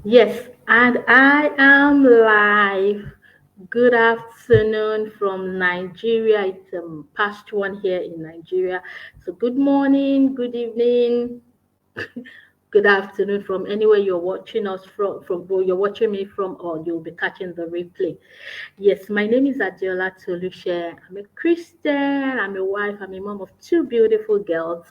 Yes, and I am live. Good afternoon from Nigeria. It's past one here in Nigeria. So good morning, good evening, good afternoon from anywhere you're watching us from where you're watching me from, or you'll be catching the replay. Yes, my name is Adiola Tolushe. I'm a Christian, I'm a wife, I'm a mom of two beautiful girls.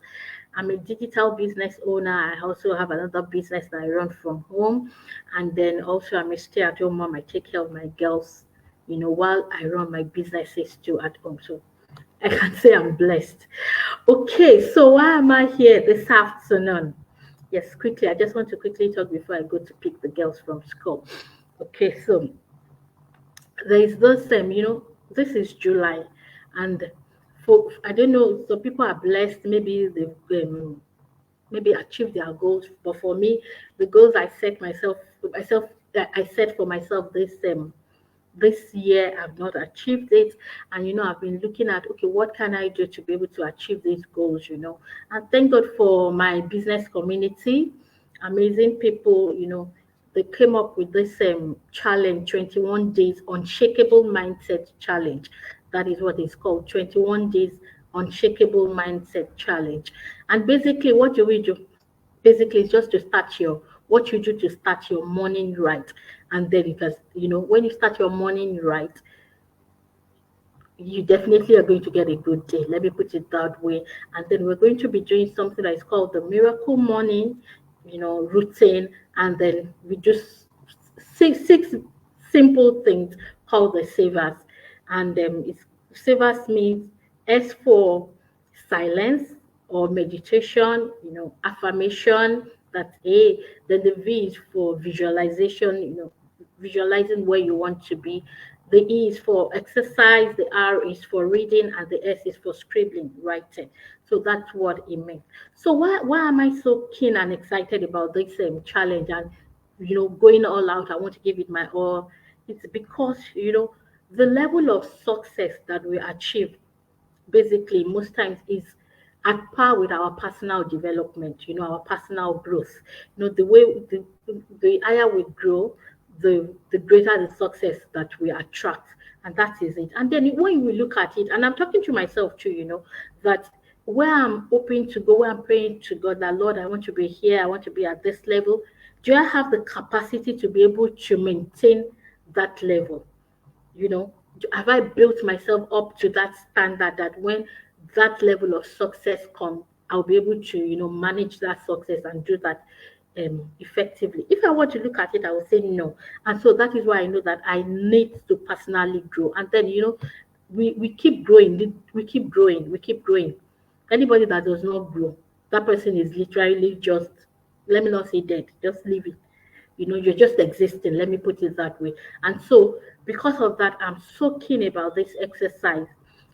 I'm a digital business owner. I also have another business that I run from home. And then also I'm a stay-at-home mom. I take care of my girls, while I run my businesses too at home. So I can say I'm blessed. Okay, so why am I here this afternoon? Yes, quickly. I just want to quickly talk before I go to pick the girls from school. Okay, so there is this this is July, and for I don't know, some people are blessed, maybe they've maybe achieve their goals. But for me, the goals that I set for myself this year, I've not achieved it. And I've been looking at, okay, what can I do to be able to achieve these goals, And thank God for my business community, amazing people, they came up with this challenge, 21 days unshakable mindset challenge. That is what it's called, 21 days unshakable mindset challenge. And basically, what do we do? Basically, it's just to start your what you do to start your morning right. And then because when you start your morning right, you definitely are going to get a good day. Let me put it that way. And then we're going to be doing something that is called the miracle morning, routine. And then we just six simple things called the savers. And it's savers means S for silence or meditation, affirmation. That's A. Then the V is for visualization, visualizing where you want to be. The E is for exercise, the R is for reading, and the S is for scribbling, writing. So that's what it means. So why am I so keen and excited about this challenge and going all out? I want to give it my all. It's because the level of success that we achieve basically most times is at par with our personal development, our personal growth. The way the higher we grow, the greater the success that we attract. And that is it. And then when we look at it, and I'm talking to myself too, that where I'm hoping to go, where I'm praying to God that Lord, I want to be here, I want to be at this level. Do I have the capacity to be able to maintain that level? Have I built myself up to that standard that when that level of success comes, I'll be able to manage that success and do that effectively? If I want to look at it, I will say no. And so that is why I know that I need to personally grow. And then we keep growing, we keep growing. Anybody that does not grow, that person is literally just, let me not say dead, just leave it. You're just existing, let me put it that way. And so because of that, I'm so keen about this exercise.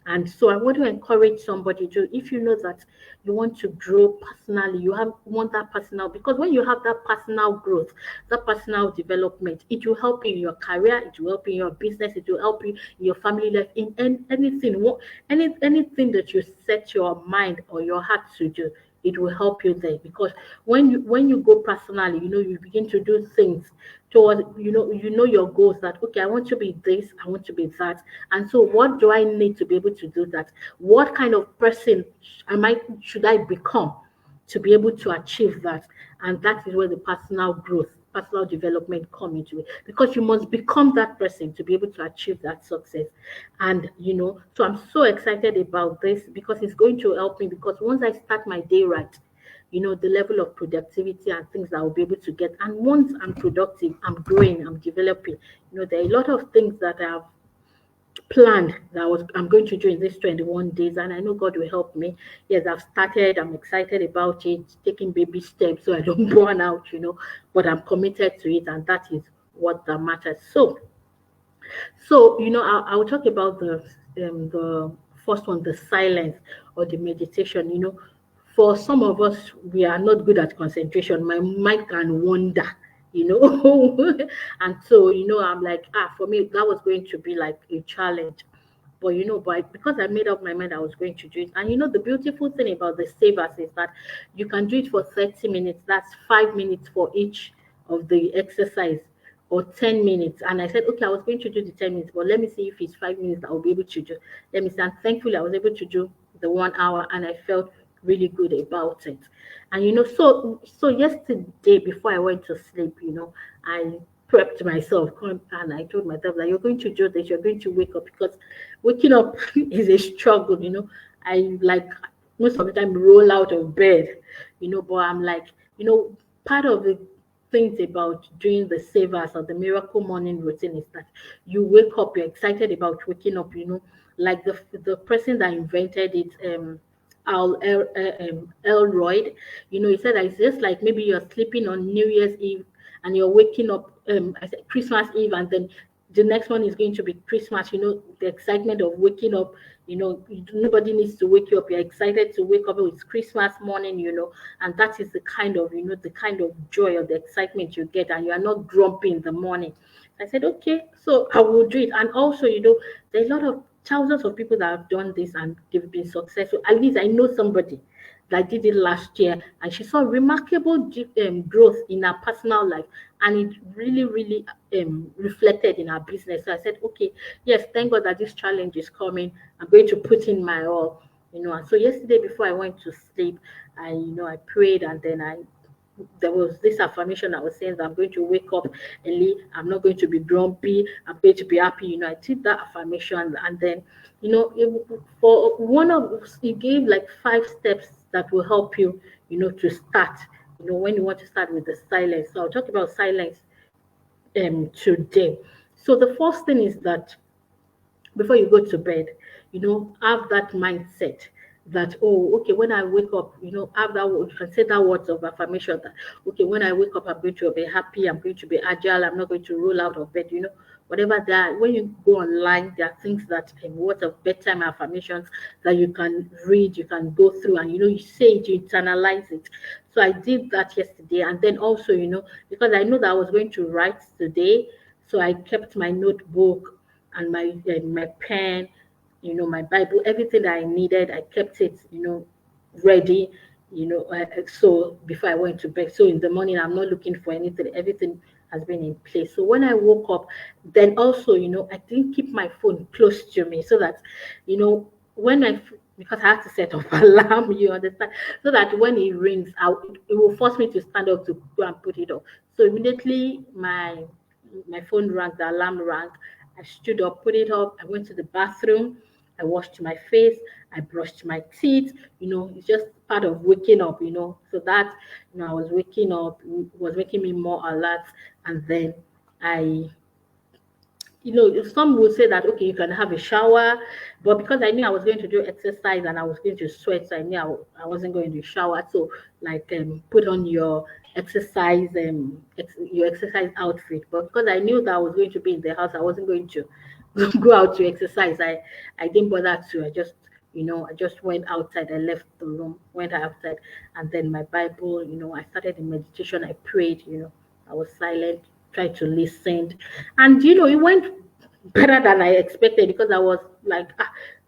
And so I want to encourage somebody to, if you know that you want to grow personally, want that personal, because when you have that personal growth, that personal development, it will help you in your career, it will help you in your business, it will help you in your family life, in anything, anything that you set your mind or your heart to do, it will help you there. Because when you go personally, you begin to do things towards, your goals, that okay, I want to be this, I want to be that. And so what do I need to be able to do that? What kind of person should I become to be able to achieve that? And that is where the personal growth, personal development come into it, because you must become that person to be able to achieve that success. And so I'm so excited about this because it's going to help me, because once I start my day right, the level of productivity and things that I'll be able to get. And once I'm productive, I'm growing, I'm developing. There are a lot of things that I've planned that I'm going to do in these 21 days, and I know God will help me. Yes, I've started, I'm excited about it, taking baby steps so I don't burn out, but I'm committed to it, and that is what that matters. So I'll talk about the first one, the silence or the meditation. For some of us, we are not good at concentration. My mind can wander, and so I'm like, for me that was going to be like a challenge. But because I made up my mind I was going to do it. And the beautiful thing about the savers is that you can do it for 30 minutes. That's 5 minutes for each of the exercise, or 10 minutes. And I said, okay, I was going to do the 10 minutes, but let me see if it's 5 minutes I'll be able to do. Let me see. And thankfully, I was able to do the 1 hour, and I felt really good about it. And so yesterday before I went to sleep, I prepped myself, and I told myself that you're going to do this, you're going to wake up, because waking up is a struggle. I like most of the time roll out of bed, but I'm like, part of the things about doing the savers or the miracle morning routine is that you wake up, you're excited about waking up, like the person that invented it, Elroyd, he said that it's just like maybe you're sleeping on New Year's Eve and you're waking up, I said Christmas Eve, and then the next one is going to be Christmas. The excitement of waking up. Nobody needs to wake you up. You're excited to wake up. Oh, it's Christmas morning. And that is the kind of joy or the excitement you get, and you are not grumpy in the morning. I said, okay, so I will do it. And also, there's a lot of thousands of people that have done this and they've been successful. At least I know somebody that did it last year, and she saw remarkable growth in her personal life, and it really, really reflected in her business. So I said, okay, yes, thank God that this challenge is coming. I'm going to put in my all. And so yesterday before I went to sleep, I prayed, and then there was this affirmation I was saying that I'm going to wake up early, I'm not going to be grumpy, I'm going to be happy. I did that affirmation, and then, for one of it gave like 5 steps that will help you, to start, when you want to start with the silence. So I'll talk about silence today. So the first thing is that before you go to bed, have that mindset that, oh, okay, when I wake up, have that word, you can say that words of affirmation that, okay, when I wake up, I'm going to be happy, I'm going to be agile, I'm not going to roll out of bed, whatever that. When you go online, there are things that, words of bedtime affirmations that you can read, you can go through, and you say it, you internalize it. So I did that yesterday, and then also, because I know that I was going to write today, so I kept my notebook and my pen, my Bible, everything that I needed. I kept it, ready, so before I went to bed. So in the morning, I'm not looking for anything. Everything has been in place. So when I woke up, then also, I didn't keep my phone close to me, so that, when because I had to set off alarm, you understand, so that when it rings out, it will force me to stand up to go and put it off. So immediately my phone rang, the alarm rang. I stood up, put it up. I went to the bathroom. I washed my face. I brushed my teeth. It's just part of waking up, So that, I was waking up, was making me more alert. And then I some would say that, okay, you can have a shower, but because I knew I was going to do exercise and I was going to sweat, so I knew I wasn't going to shower. So, like, put on your your exercise outfit. But because I knew that I was going to be in the house, I wasn't going to go out to exercise. I didn't bother to. I just went outside. I left the room, went outside, and then my Bible. I started the meditation. I prayed. I was silent, tried to listen, and it went better than I expected, because I was like,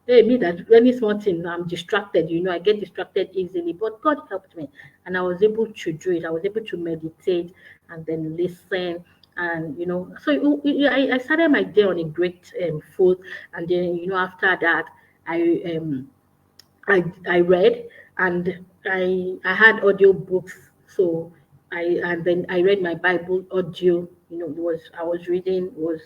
hey, me that any small thing, I'm distracted. I get distracted easily, but God helped me, and I was able to do it. I was able to meditate and then listen, and so I started my day on a great foot, and then after that, I I read, and I had audio books. So and then I read my Bible audio. I was reading, was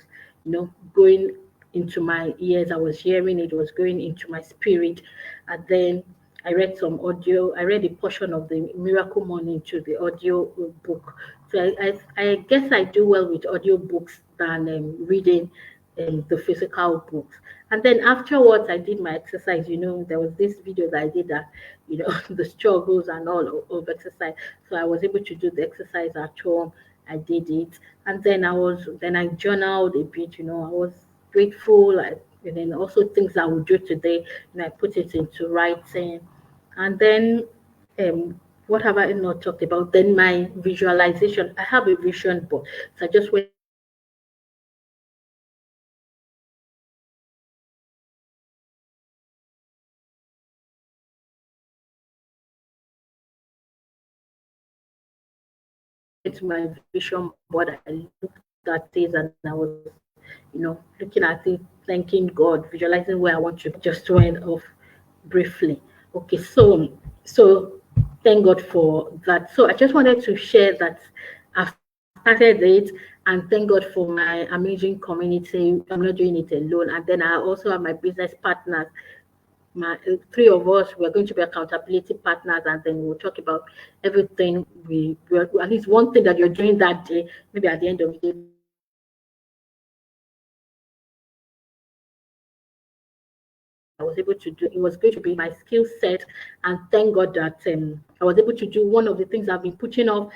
going into my ears. I was hearing it, was going into my spirit, and then I read some audio. I read a portion of the Miracle Morning to the audio book. So I guess I do well with audio books than reading the physical books. And then afterwards, I did my exercise. There was this video that I did that, the struggles and all of exercise. So I was able to do the exercise at home. I did it, and then I journaled a bit. I was grateful, and then also things I would do today. I put it into writing, and then what have I not talked about? Then my visualization. I have a vision board, so I just went my vision board. I looked at it and I was, looking at it, thanking God, visualizing where I want to be. Just went off briefly. Okay, so thank God for that. So I just wanted to share that I've started it, and thank God for my amazing community. I'm not doing it alone. And then I also have my business partners, three of us. We're going to be accountability partners, and then we'll talk about everything we at least one thing that you're doing that day. Maybe at the end of the day, that was able to do. It was going to be my skill set, and thank God that I was able to do one of the things I've been putting off.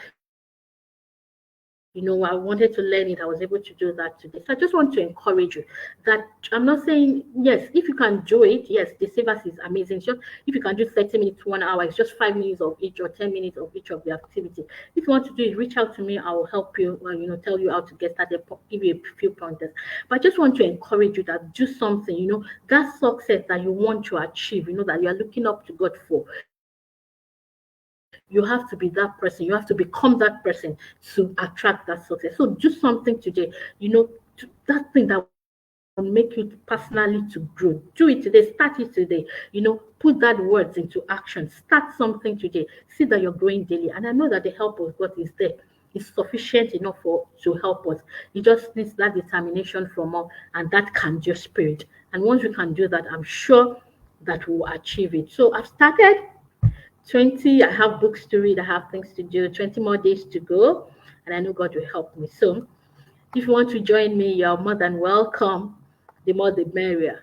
I wanted to learn it. I was able to do that today. So I just want to encourage you that I'm not saying, yes, if you can do it, yes, the savers is amazing. It's just if you can do 30 minutes, 1 hour, it's just 5 minutes of each or 10 minutes of each of the activity. If you want to do it, reach out to me. I will help you, tell you how to get started, give you a few pointers. But I just want to encourage you that do something, that success that you want to achieve, that you're looking up to God for. You have to be that person. You have to become that person to attract that success. So do something today, that thing that will make you personally to grow. Do it today. Start it today. Put that words into action. Start something today. See that you're growing daily. And I know that the help of God is there. It's sufficient enough to help us. It just needs that determination from us, and that can just spirit. And once we can do that, I'm sure that we'll achieve it. So I've started 20. I have books to read, I have things to do, 20 more days to go, and I know God will help me. So if you want to join me, you're more than welcome. The more the merrier.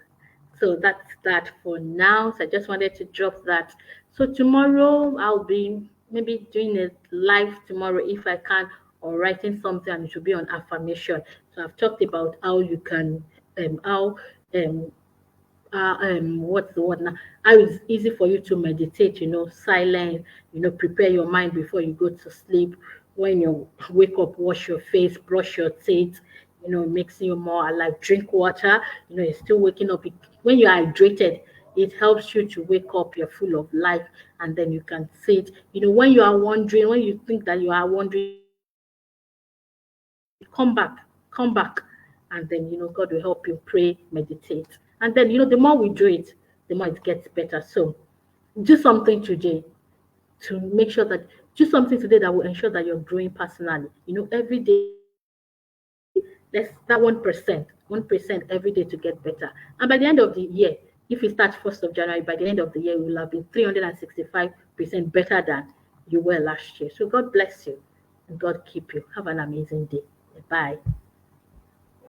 So that's that for now. So I just wanted to drop that. So tomorrow I'll be maybe doing a live tomorrow if I can, or writing something, and it will be on affirmation. So I've talked about how you can how um what's the word now, how it's easy for you to meditate, silence, prepare your mind before you go to sleep. When you wake up, wash your face, brush your teeth, it makes you more alive. Drink water, you're still waking up. When you're hydrated, it helps you to wake up, you're full of life, and then you can see it. When you are wondering, when you think that you are wondering, come back, and then God will help you pray, meditate. And then the more we do it, the more it gets better. So do something today to make sure that do something today that will ensure that you're growing personally. Every day, let's that 1% every day to get better. And by the end of the year, if we start 1st of January, by the end of the year, we will have been 365% better than you were last year. So God bless you and God keep you. Have an amazing day. Bye.